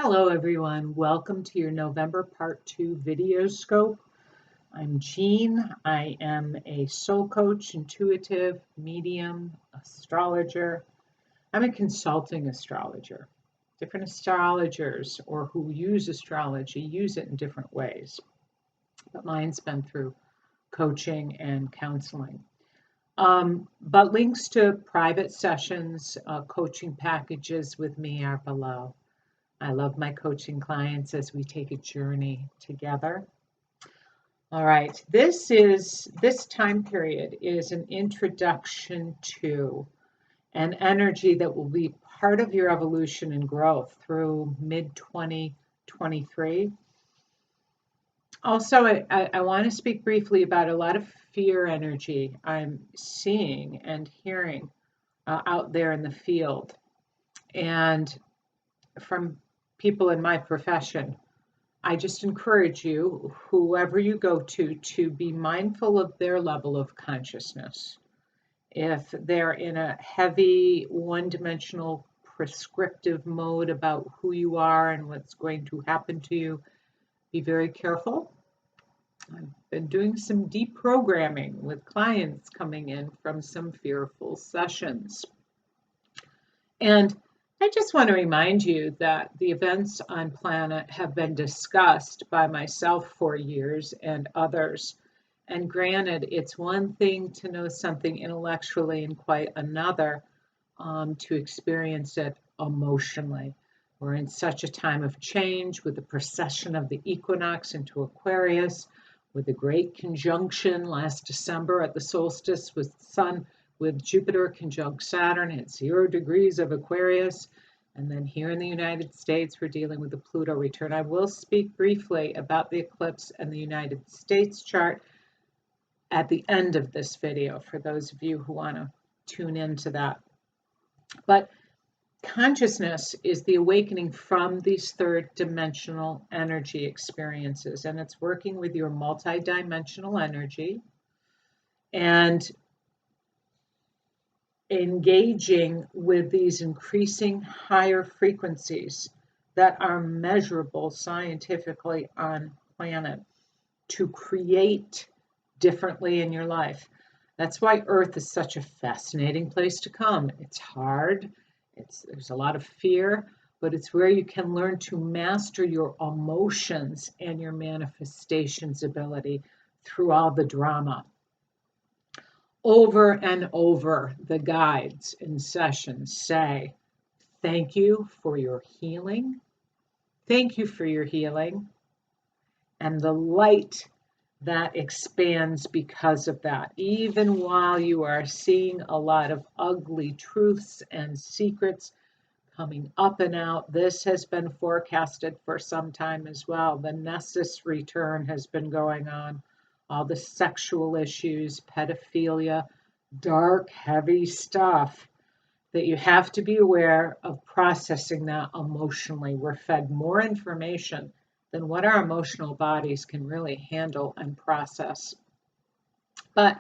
Hello everyone, welcome to your November Part 2 video scope. I'm Jean. I am a soul coach, intuitive, medium, astrologer. I'm a consulting astrologer. Different astrologers or who use astrology use it in different ways, but mine's been through coaching and counseling. But links to private sessions, coaching packages with me are below. I love my coaching clients as we take a journey together. All right, this time period is an introduction to an energy that will be part of your evolution and growth through mid-2023. Also, I want to speak briefly about a lot of fear energy I'm seeing and hearing out there in the field, and from people in my profession. I just encourage you, whoever you go to be mindful of their level of consciousness. If they're in a heavy, one-dimensional, prescriptive mode about who you are and what's going to happen to you, be very careful. I've been doing some deprogramming with clients coming in from some fearful sessions. And I just want to remind you that the events on planet have been discussed by myself for years and others. And granted, it's one thing to know something intellectually and quite another to experience it emotionally. We're in such a time of change with the precession of the equinox into Aquarius, with the great conjunction last December at the solstice with the sun, with Jupiter conjunct Saturn at 0 degrees of Aquarius. And then here in the United States, we're dealing with the Pluto return. I will speak briefly about the eclipse and the United States chart at the end of this video for those of you who want to tune into that. But consciousness is the awakening from these third dimensional energy experiences, and it's working with your multidimensional energy and engaging with these increasing higher frequencies that are measurable scientifically on planet to create differently in your life. That's why Earth is such a fascinating place to come. It's hard, there's a lot of fear, but it's where you can learn to master your emotions and your manifestations ability through all the drama. Over and over, the guides in sessions say, thank you for your healing. Thank you for your healing. And the light that expands because of that. Even while you are seeing a lot of ugly truths and secrets coming up and out, this has been forecasted for some time as well. The Nessus return has been going on. All the sexual issues, pedophilia, dark, heavy stuff that you have to be aware of processing that emotionally. We're fed more information than what our emotional bodies can really handle and process. But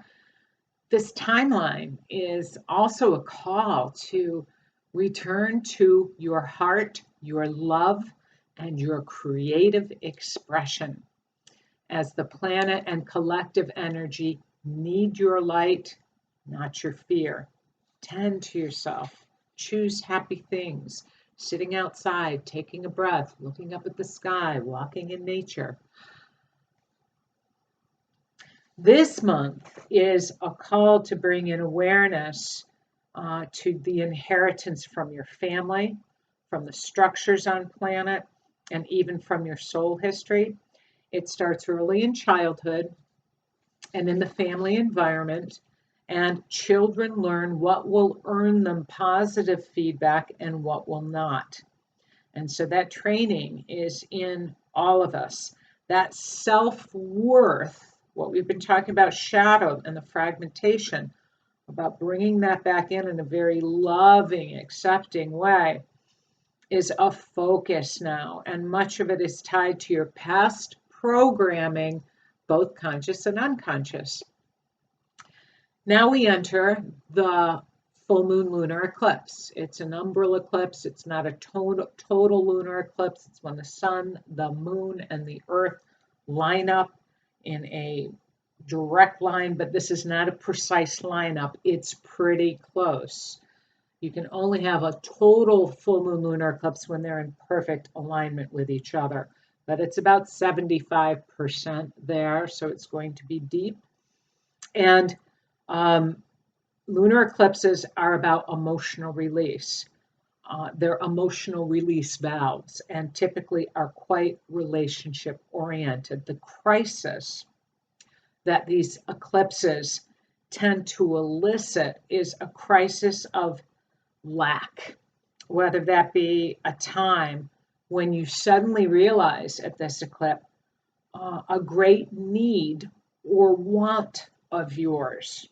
this timeline is also a call to return to your heart, your love, and your creative expression. As the planet and collective energy need your light, not your fear. Tend to yourself. Choose happy things. Sitting outside, taking a breath, looking up at the sky, walking in nature. This month is a call to bring in awareness to the inheritance from your family, from the structures on planet, and even from your soul history. It starts early in childhood and in the family environment, and children learn what will earn them positive feedback and what will not. And so that training is in all of us. That self-worth, what we've been talking about, shadow and the fragmentation, about bringing that back in a very loving, accepting way, is a focus now. And much of it is tied to your past programming, both conscious and unconscious. Now we enter the full moon lunar eclipse. It's an umbral eclipse. It's not a total lunar eclipse. It's when the sun, the moon, and the earth line up in a direct line, but this is not a precise lineup. It's pretty close. You can only have a total full moon lunar eclipse when they're in perfect alignment with each other, but it's about 75% there, so it's going to be deep. And lunar eclipses are about emotional release. They're emotional release valves and typically are quite relationship oriented. The crisis that these eclipses tend to elicit is a crisis of lack, whether that be a time when you suddenly realize at this eclipse a great need or want of yours.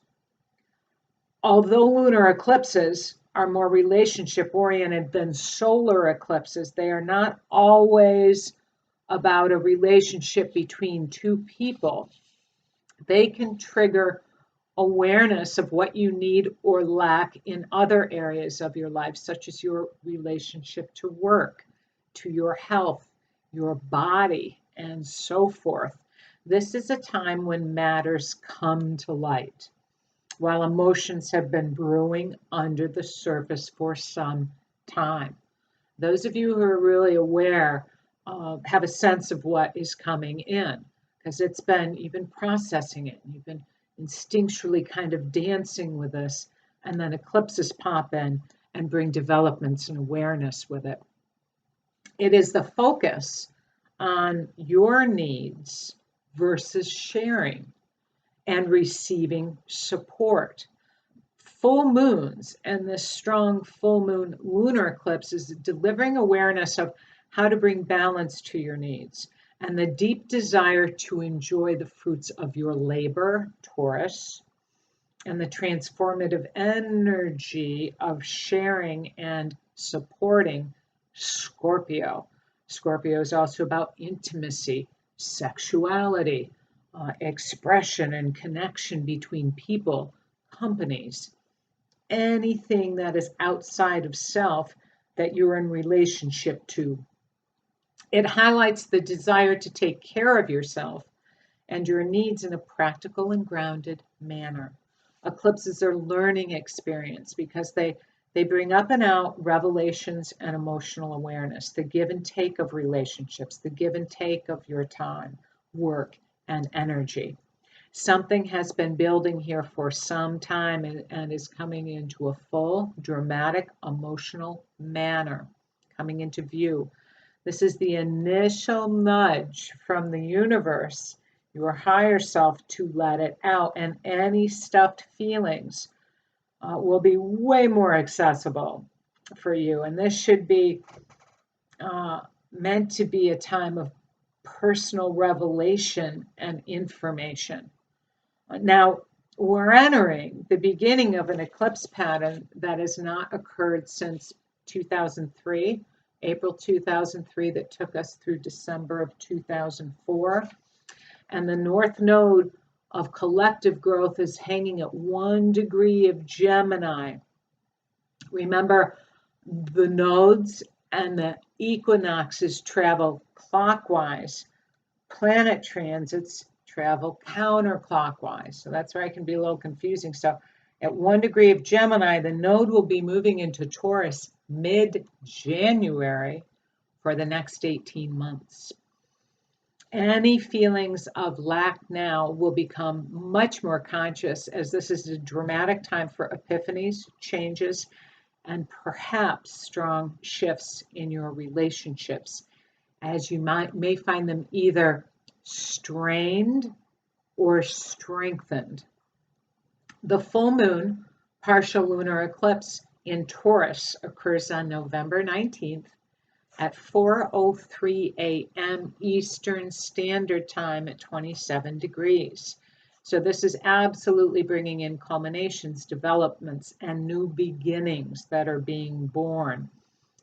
Although lunar eclipses are more relationship oriented than solar eclipses, they are not always about a relationship between two people. They can trigger awareness of what you need or lack in other areas of your life, such as your relationship to work, to your health, your body, and so forth. This is a time when matters come to light, while emotions have been brewing under the surface for some time. Those of you who are really aware have a sense of what is coming in, because you've been processing it. You've been instinctually kind of dancing with this, and then eclipses pop in and bring developments and awareness with it. It is the focus on your needs versus sharing and receiving support. Full moons and this strong full moon lunar eclipse is delivering awareness of how to bring balance to your needs and the deep desire to enjoy the fruits of your labor, Taurus, and the transformative energy of sharing and supporting, Scorpio. Scorpio is also about intimacy, sexuality, expression and connection between people, companies, anything that is outside of self that you're in relationship to. It highlights the desire to take care of yourself and your needs in a practical and grounded manner. Eclipses are learning experience because they bring up and out revelations and emotional awareness, the give and take of relationships, the give and take of your time, work, and energy. Something has been building here for some time and is coming into a full, dramatic, emotional manner, coming into view. This is the initial nudge from the universe, your higher self, to let it out, and any stuffed feelings will be way more accessible for you. And this should be meant to be a time of personal revelation and information. Now, we're entering the beginning of an eclipse pattern that has not occurred since 2003, April 2003, that took us through December of 2004. And the north node of collective growth is hanging at 1 degree of Gemini. Remember, the nodes and the equinoxes travel clockwise. Planet transits travel counterclockwise. So that's where it can be a little confusing. So at 1 degree of Gemini, the node will be moving into Taurus mid-January for the next 18 months. Any feelings of lack now will become much more conscious, as this is a dramatic time for epiphanies, changes, and perhaps strong shifts in your relationships, as you may find them either strained or strengthened. The full moon partial lunar eclipse in Taurus occurs on November 19th at 4:03 a.m. Eastern Standard Time at 27 degrees. So this is absolutely bringing in culminations, developments, and new beginnings that are being born.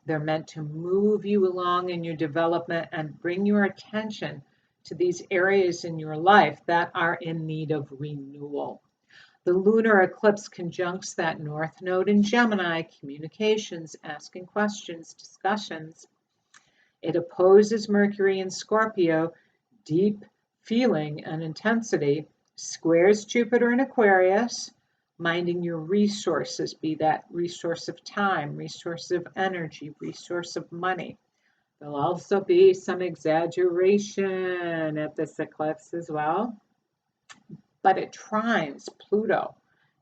They're meant to move you along in your development and bring your attention to these areas in your life that are in need of renewal. The lunar eclipse conjuncts that north node in Gemini, communications, asking questions, discussions. It opposes Mercury in Scorpio, deep feeling and intensity, squares Jupiter in Aquarius, minding your resources, be that resource of time, resource of energy, resource of money. There'll also be some exaggeration at this eclipse as well, but it trines Pluto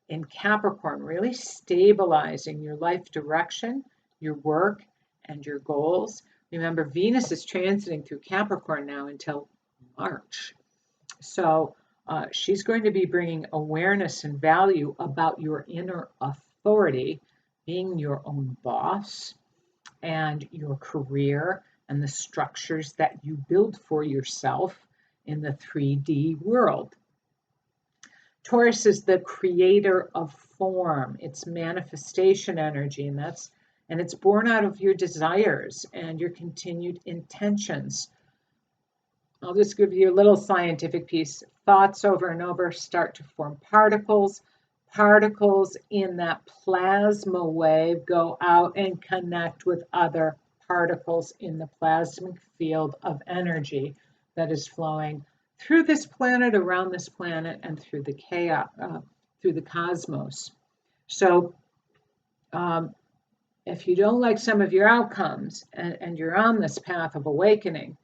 in Capricorn, really stabilizing your life direction, your work, and your goals. Remember, Venus is transiting through Capricorn now until March. So she's going to be bringing awareness and value about your inner authority, being your own boss, and your career, and the structures that you build for yourself in the 3D world. Taurus is the creator of form, it's manifestation energy, and it's born out of your desires and your continued intentions. I'll just give you a little scientific piece. Thoughts over and over start to form particles. Particles in that plasma wave go out and connect with other particles in the plasmic field of energy that is flowing through this planet, around this planet, and through the chaos, through the cosmos. So if you don't like some of your outcomes and you're on this path of awakening,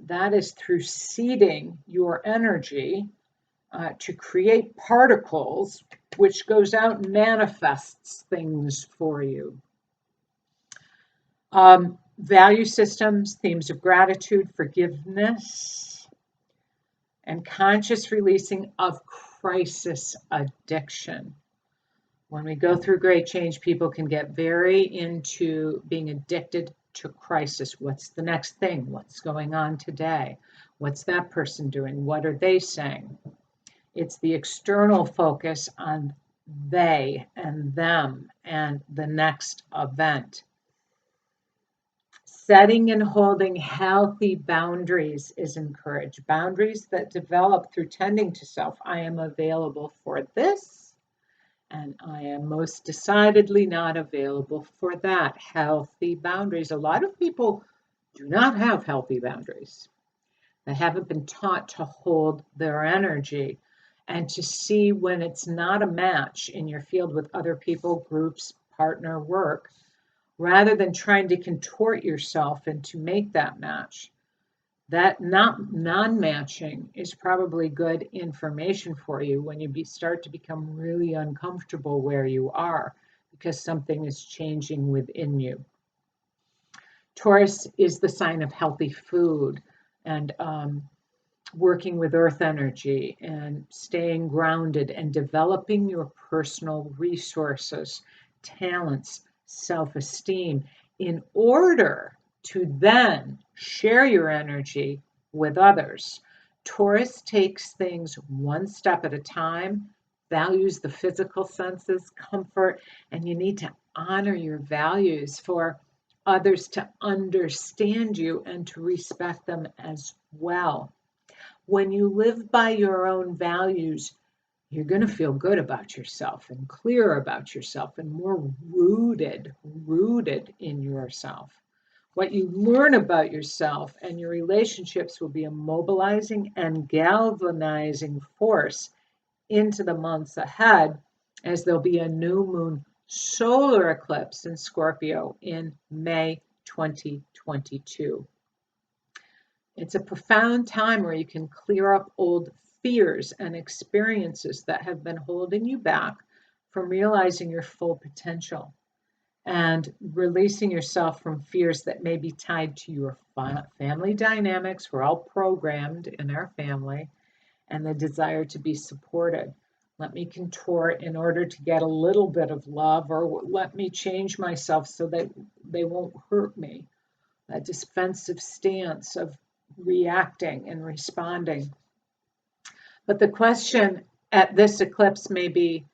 that is through seeding your energy to create particles, which goes out and manifests things for you. Value systems, themes of gratitude, forgiveness, and conscious releasing of crisis addiction. When we go through great change, people can get very into being addicted to crisis. What's the next thing? What's going on today? What's that person doing? What are they saying? It's the external focus on they and them and the next event. Setting and holding healthy boundaries is encouraged. Boundaries that develop through tending to self. I am available for this, and I am most decidedly not available for that. Healthy boundaries. A lot of people do not have healthy boundaries. They haven't been taught to hold their energy and to see when it's not a match in your field with other people, groups, partner, work, rather than trying to contort yourself and to make that match. That non-matching is probably good information for you when you start to become really uncomfortable where you are because something is changing within you. Taurus is the sign of healthy food and working with earth energy and staying grounded and developing your personal resources, talents, self-esteem in order to then share your energy with others. Taurus takes things one step at a time, values the physical senses, comfort, and you need to honor your values for others to understand you and to respect them as well. When you live by your own values, you're going to feel good about yourself and clear about yourself and more rooted in yourself. What you learn about yourself and your relationships will be a mobilizing and galvanizing force into the months ahead, as there'll be a new moon solar eclipse in Scorpio in May 2022. It's a profound time where you can clear up old fears and experiences that have been holding you back from realizing your full potential and releasing yourself from fears that may be tied to your family dynamics. We're all programmed in our family, and the desire to be supported. Let me contort in order to get a little bit of love, or let me change myself so that they won't hurt me. That defensive stance of reacting and responding. But the question at this eclipse may be,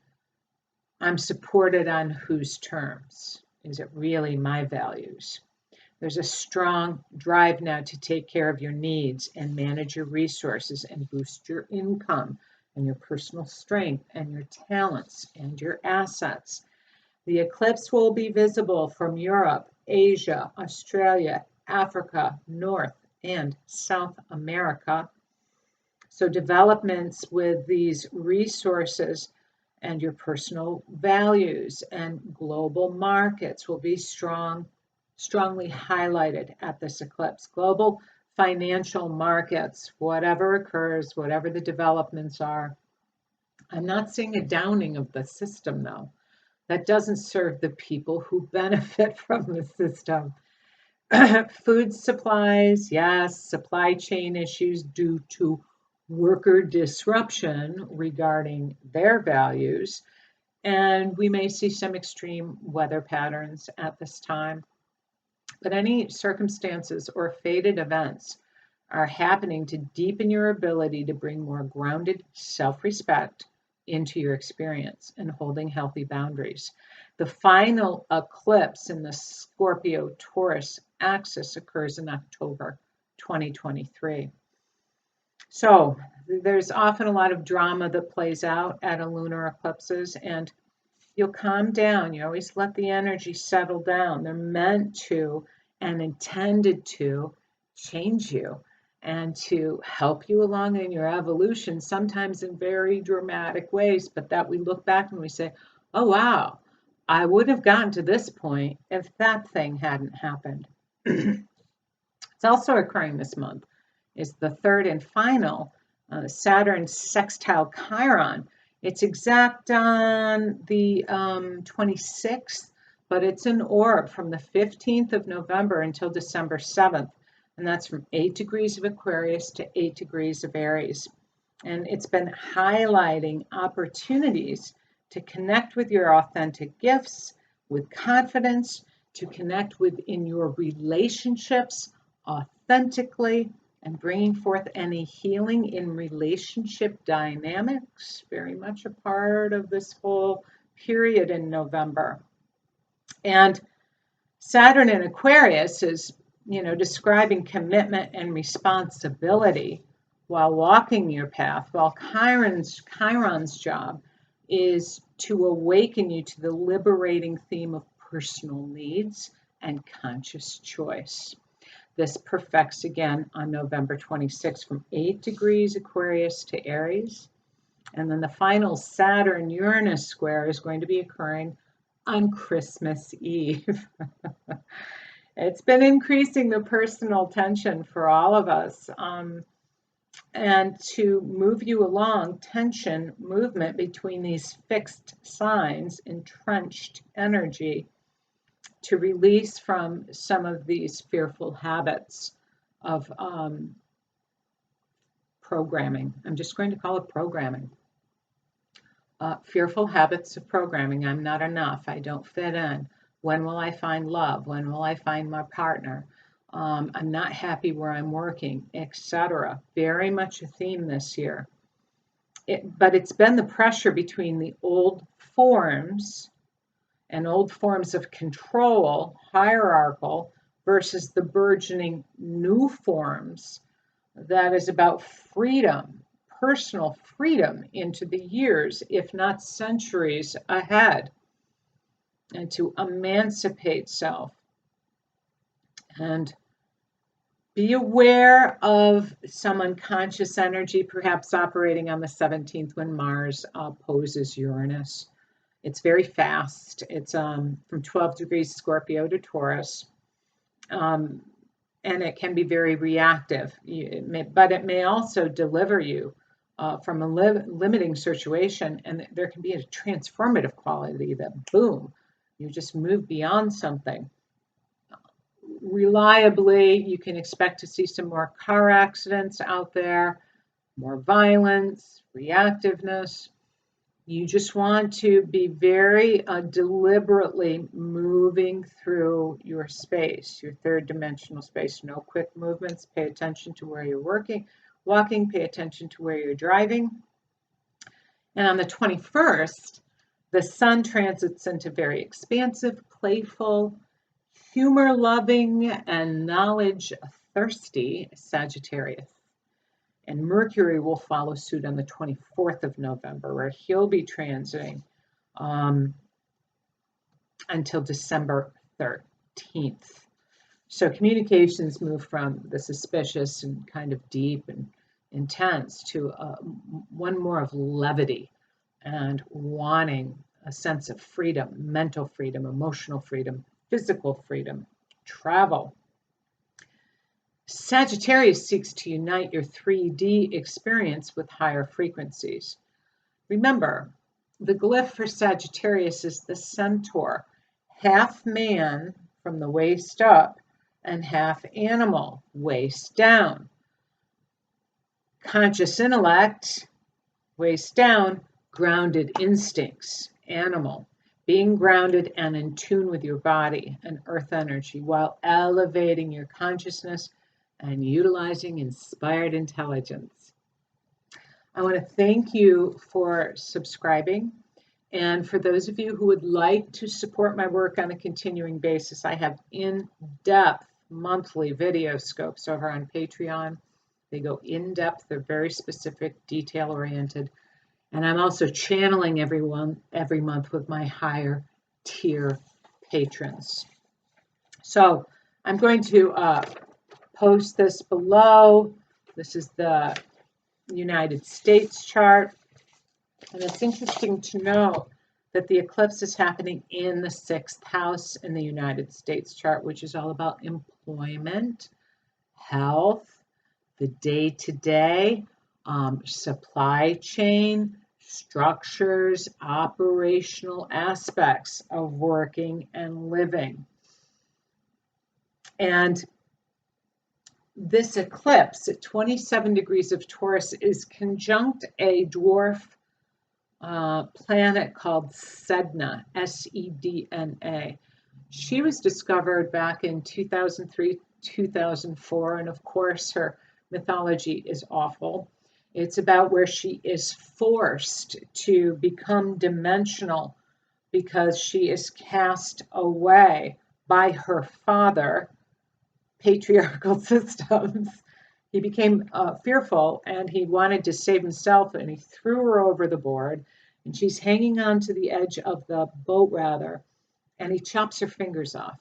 I'm supported on whose terms? Is it really my values? There's a strong drive now to take care of your needs and manage your resources and boost your income and your personal strength and your talents and your assets. The eclipse will be visible from Europe, Asia, Australia, Africa, North and South America. So developments with these resources and your personal values and global markets will be strongly highlighted at this eclipse. Global financial markets, whatever occurs, whatever the developments are. I'm not seeing a downing of the system though. That doesn't serve the people who benefit from the system. Food supplies, yes, supply chain issues due to worker disruption regarding their values. And we may see some extreme weather patterns at this time. But any circumstances or fated events are happening to deepen your ability to bring more grounded self-respect into your experience and holding healthy boundaries. The final eclipse in the Scorpio Taurus axis occurs in October 2023. So there's often a lot of drama that plays out at a lunar eclipses, and you'll calm down. You always let the energy settle down. They're meant to and intended to change you and to help you along in your evolution, sometimes in very dramatic ways, but that we look back and we say, oh, wow, I would have gotten to this point if that thing hadn't happened. It's also occurring this month is the third and final Saturn sextile Chiron. It's exact on the 26th, but it's an orb from the 15th of November until December 7th. And that's from 8 degrees of Aquarius to 8 degrees of Aries. And it's been highlighting opportunities to connect with your authentic gifts, with confidence, to connect within your relationships authentically, and bringing forth any healing in relationship dynamics, very much a part of this whole period in November. And Saturn in Aquarius is, describing commitment and responsibility while walking your path, while Chiron's job is to awaken you to the liberating theme of personal needs and conscious choice. This perfects again on November 26th from 8 degrees Aquarius to Aries. And then the final Saturn-Uranus square is going to be occurring on Christmas Eve. It's been increasing the personal tension for all of us. And to move you along, tension, movement between these fixed signs, entrenched energy, to release from some of these fearful habits of programming. I'm just going to call it programming. Fearful habits of programming. I'm not enough. I don't fit in. When will I find love? When will I find my partner? I'm not happy where I'm working, etc. Very much a theme this year. But it's been the pressure between the old forms and old forms of control, hierarchical, versus the burgeoning new forms that is about freedom, personal freedom into the years, if not centuries ahead, and to emancipate self. And be aware of some unconscious energy, perhaps operating on the 17th when Mars opposes Uranus. It's very fast. It's from 12 degrees Scorpio to Taurus. And it can be very reactive, but it may also deliver you from a limiting situation, and there can be a transformative quality that, boom, you just move beyond something. Reliably, you can expect to see some more car accidents out there, more violence, reactiveness. You just want to be very deliberately moving through your space, your third dimensional space. No quick movements. Pay attention to where you're walking, pay attention to where you're driving. And on the 21st, the sun transits into very expansive, playful, humor-loving, and knowledge-thirsty Sagittarius. And Mercury will follow suit on the 24th of November, where he'll be transiting until December 13th. So communications move from the suspicious and kind of deep and intense to one more of levity and wanting a sense of freedom, mental freedom, emotional freedom, physical freedom, travel. Sagittarius seeks to unite your 3D experience with higher frequencies. Remember, the glyph for Sagittarius is the centaur, half man from the waist up and half animal, waist down. Conscious intellect, waist down, grounded instincts, animal. Being grounded and in tune with your body and earth energy while elevating your consciousness and utilizing inspired intelligence. I want to thank you for subscribing. And for those of you who would like to support my work on a continuing basis, I have in-depth monthly video scopes over on Patreon. They go in-depth, they're very specific, detail-oriented. And I'm also channeling every month with my higher tier patrons. So I'm going to post this below. This is the United States chart. And it's interesting to know that the eclipse is happening in the 6th house in the United States chart, which is all about employment, health, the day-to-day, supply chain, structures, operational aspects of working and living. And this eclipse at 27 degrees of Taurus is conjunct a dwarf planet called Sedna, S-E-D-N-A. She was discovered back in 2003, 2004, and of course her mythology is awful. It's about where she is forced to become dimensional because she is cast away by her father, patriarchal systems. He became fearful and he wanted to save himself and he threw her over the board and she's hanging on to the edge of the boat rather, and he chops her fingers off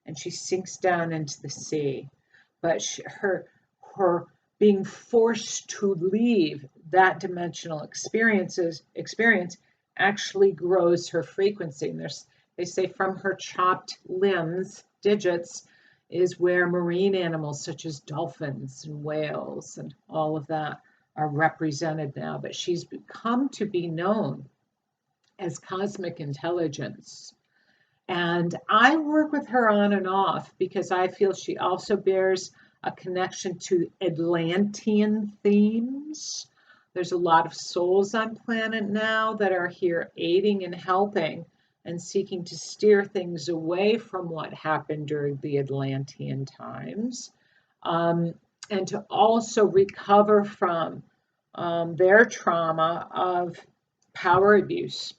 and she sinks down into the sea. But her being forced to leave that dimensional experience actually grows her frequency. And they say from her chopped limbs, digits, is where marine animals such as dolphins and whales and all of that are represented now. But she's come to be known as cosmic intelligence. And I work with her on and off because I feel she also bears a connection to Atlantean themes. There's a lot of souls on planet now that are here aiding and helping and seeking to steer things away from what happened during the Atlantean times, and to also recover from their trauma of power abuse.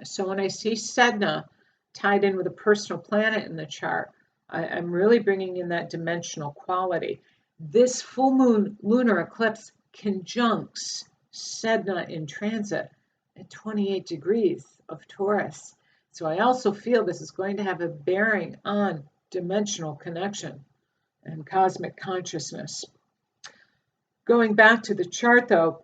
So when I see Sedna tied in with a personal planet in the chart, I'm really bringing in that dimensional quality. This full moon lunar eclipse conjuncts Sedna in transit at 28 degrees of Taurus. So I also feel this is going to have a bearing on dimensional connection and cosmic consciousness. Going back to the chart though,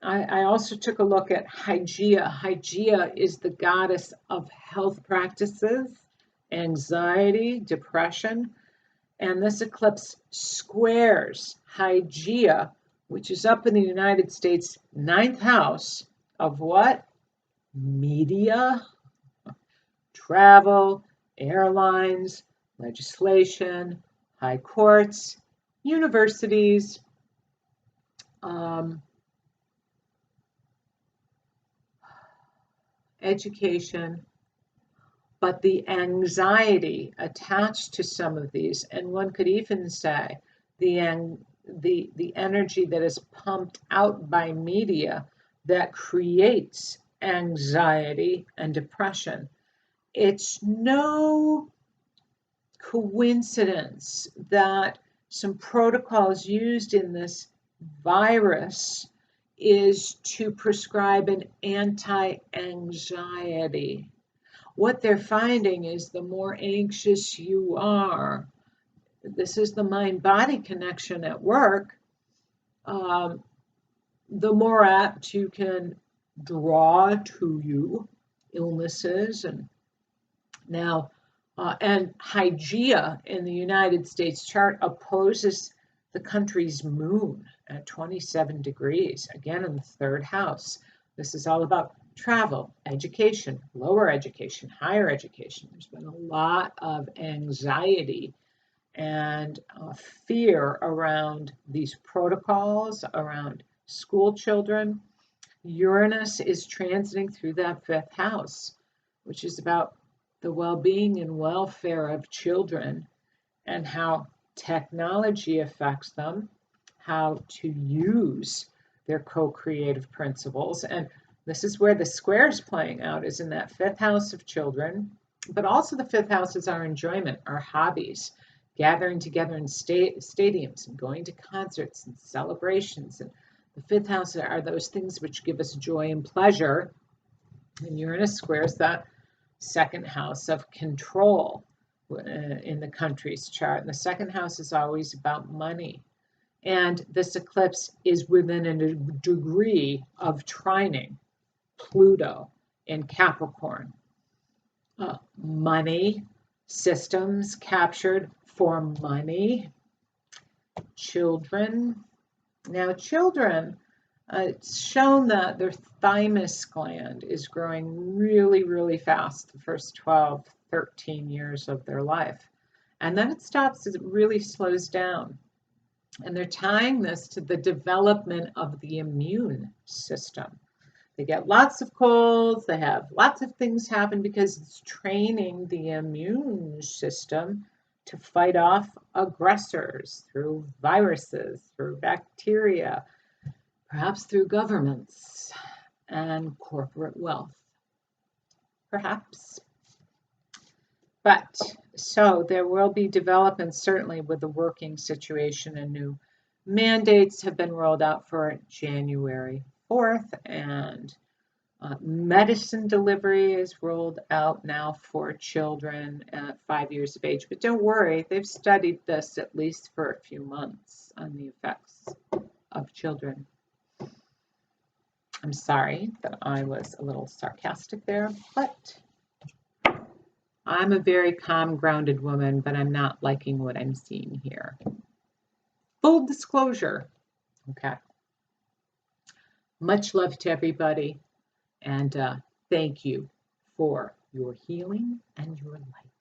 I also took a look at Hygeia. Hygeia is the goddess of health practices, anxiety, depression, and this eclipse squares Hygeia, which is up in the United States 9th house of what? Media, travel, airlines, legislation, high courts, universities, education, but the anxiety attached to some of these, and one could even say the energy that is pumped out by media that creates anxiety and depression. It's no coincidence that some protocols used in this virus is to prescribe an anti-anxiety. What they're finding is the more anxious you are, this is the mind-body connection at work, the more apt you can draw to you illnesses. And now, and Hygeia in the United States chart opposes the country's moon at 27 degrees, again in the third house. This is all about travel, education, lower education, higher education. There's been a lot of anxiety and fear around these protocols, around school children. Uranus is transiting through that fifth house, which is about the well-being and welfare of children and how technology affects them, how to use their co-creative principles. And this is where the square is playing out, is in that fifth house of children, but also the fifth house is our enjoyment, our hobbies, gathering together in stadiums and going to concerts and celebrations. And the fifth house are those things which give us joy and pleasure. And Uranus squares that second house of control in the country's chart. And the second house is always about money. And this eclipse is within a degree of trining Pluto in Capricorn. Money, systems captured for money, children. Now, children, it's shown that their thymus gland is growing really, really fast the first 12, 13 years of their life. And then it stops as it really slows down. And they're tying this to the development of the immune system. They get lots of colds, they have lots of things happen because it's training the immune system to fight off aggressors through viruses, through bacteria, perhaps through governments and corporate wealth, perhaps. But so there will be developments certainly with the working situation, and new mandates have been rolled out for January 4th, and medicine delivery is rolled out now for children at 5 years of age. But don't worry, they've studied this at least for a few months on the effects of children. I'm sorry that I was a little sarcastic there, but I'm a very calm, grounded woman, but I'm not liking what I'm seeing here. Full disclosure. Okay. Much love to everybody, and thank you for your healing and your light.